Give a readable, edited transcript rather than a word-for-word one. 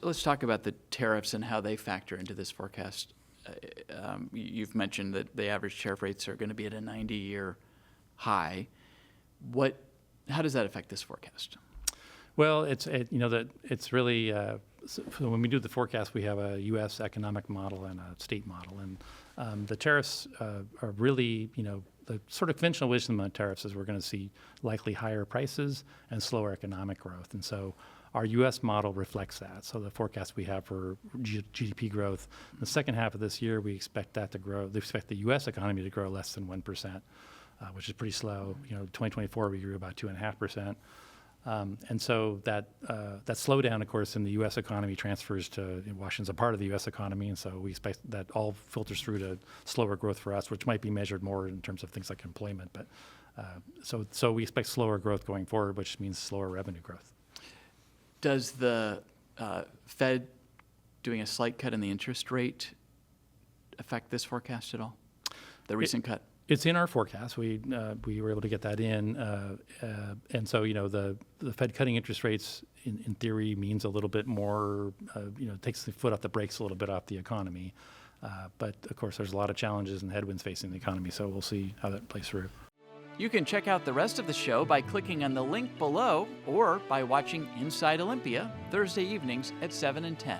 Let's talk about the tariffs and how they factor into this forecast. You've mentioned that the average tariff rates are going to be at a 90-year high. How does that affect this forecast? Well, it's really so when we do the forecast, we have a U.S. economic model and a state model, and the tariffs are really the sort of conventional wisdom on tariffs is we're going to see likely higher prices and slower economic growth, and so our U.S. model reflects that. So the forecast we have for GDP growth in the second half of this year, we expect that to grow. We expect the U.S. economy to grow less than 1%, which is pretty slow. 2024 we grew about 2.5%. And so that slowdown, of course, in the U.S. economy transfers to Washington's a part of the U.S. economy, and so we expect that all filters through to slower growth for us, which might be measured more in terms of things like employment. But so we expect slower growth going forward, which means slower revenue growth. Does the Fed doing a slight cut in the interest rate affect this forecast at all? The recent cut? It's in our forecast. We were able to get that in, and so the Fed cutting interest rates in theory means a little bit more. Takes the foot off the brakes a little bit off the economy, but of course there's a lot of challenges and headwinds facing the economy. So we'll see how that plays through. You can check out the rest of the show by clicking on the link below or by watching Inside Olympia Thursday evenings at 7 and 10.